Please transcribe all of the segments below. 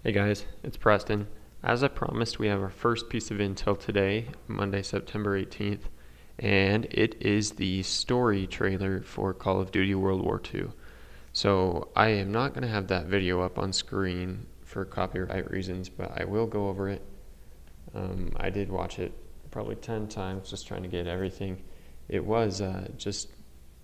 Hey guys, it's Preston. As I promised, we have our first piece of intel today, Monday, September 18th, and it is the story trailer for Call of Duty World War II. So I am not going to have that video up on screen for copyright reasons, but I will go over it. I did watch it probably 10 times just trying to get everything. It was just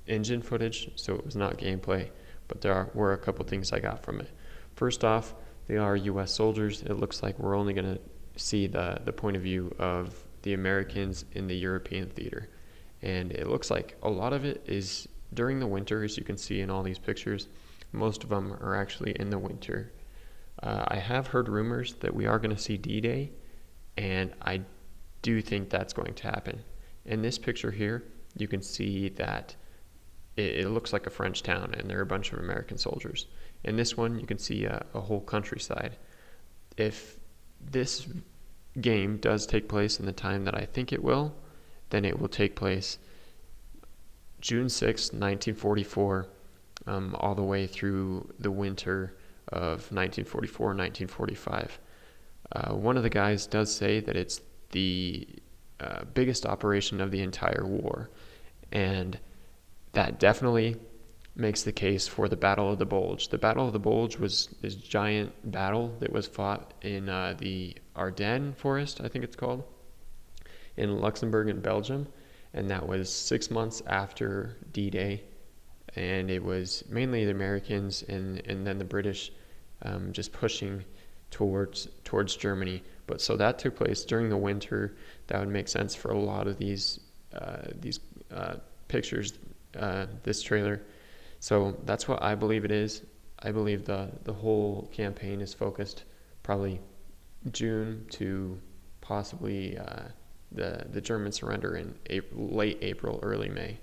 engine footage, so it was not gameplay, but were a couple things I got from it. First off, they are U.S. soldiers. It looks like we're only going to see the point of view of the Americans in the European theater. And it looks like a lot of it is during the winter, as you can see in all these pictures. Most of them are actually in the winter. I have heard rumors that we are going to see D-Day, and I do think that's going to happen. In this picture here, you can see that it looks like a French town, and there are a bunch of American soldiers. In this one, you can see a whole countryside. If this game does take place in the time that I think it will, then it will take place June 6, 1944, all the way through the winter of 1944-1945. One of the guys does say that it's the biggest operation of the entire war, and that definitely makes the case for the Battle of the Bulge. The Battle of the Bulge was this giant battle that was fought in the Ardennes forest, I think it's called, in Luxembourg and Belgium, and that was 6 months after D-Day, and it was mainly the Americans and then the British just pushing towards Germany. But so that took place during the winter. That would make sense for a lot of these pictures, this trailer. So that's what I believe it is. I believe the whole campaign is focused probably June to possibly the German surrender in late April, early May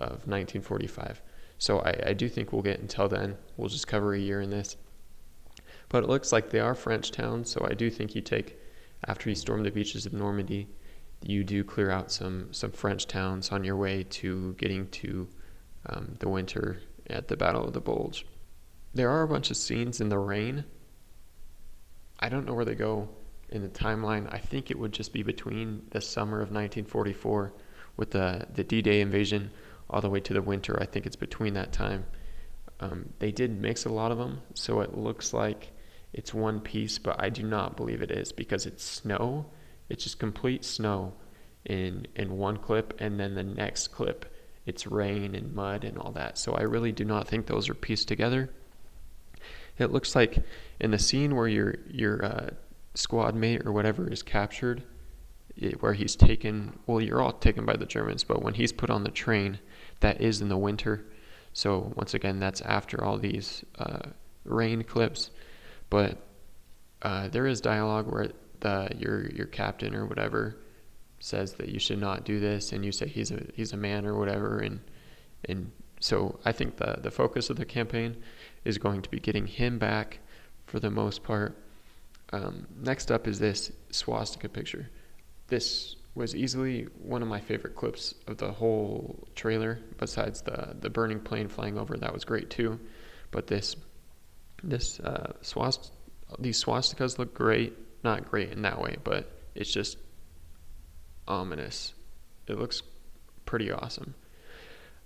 of 1945. So I do think we'll get until then. We'll just cover a year in this. But it looks like they are French towns, so I do think after you storm the beaches of Normandy, you do clear out some French towns on your way to getting to the winter at the Battle of the Bulge. There are a bunch of scenes in the rain. I don't know where they go in the timeline. I think it would just be between the summer of 1944 with the D-Day invasion all the way to the winter. I think it's between that time. They did mix a lot of them, so it looks like it's one piece, but I do not believe it is because it's snow. It's just complete snow in one clip, and then the next clip it's rain and mud and all that. So I really do not think those are pieced together. It looks like in the scene where your squad mate or whatever is captured, where he's taken, well, you're all taken by the Germans, but when he's put on the train, that is in the winter. So once again, that's after all these rain clips. But there is dialogue where your captain or whatever says that you should not do this, and you say he's a man or whatever, and so I think the focus of the campaign is going to be getting him back for the most part. Next up is this swastika picture. This was easily one of my favorite clips of the whole trailer, besides the burning plane flying over. That was great too, but these swastikas look great. Not great in that way, but it's just ominous. It looks pretty awesome.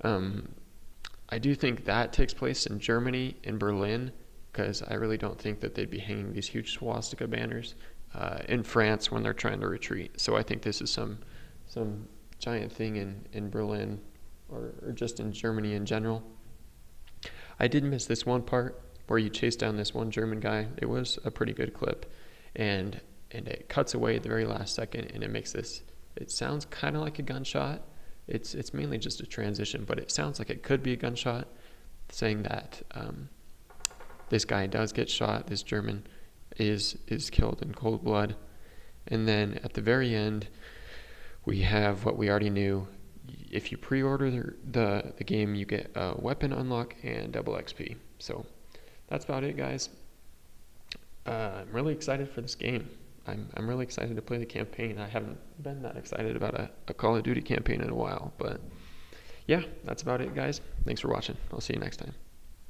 I do think that takes place in Germany, in Berlin, because I really don't think that they'd be hanging these huge swastika banners in France when they're trying to retreat. So I think this is some giant thing in Berlin or just in Germany in general. I did miss this one part where you chase down this one German guy. It was a pretty good clip, and it cuts away at the very last second, and it makes this. It sounds kind of like a gunshot. It's mainly just a transition, but it sounds like it could be a gunshot, saying that this guy does get shot. This German is killed in cold blood. And then at the very end, we have what we already knew. If you pre-order the game, you get a weapon unlock and double XP. So that's about it, guys. I'm really excited for this game. I'm really excited to play the campaign. I haven't been that excited about a Call of Duty campaign in a while, but yeah, that's about it, guys. Thanks for watching. I'll see you next time.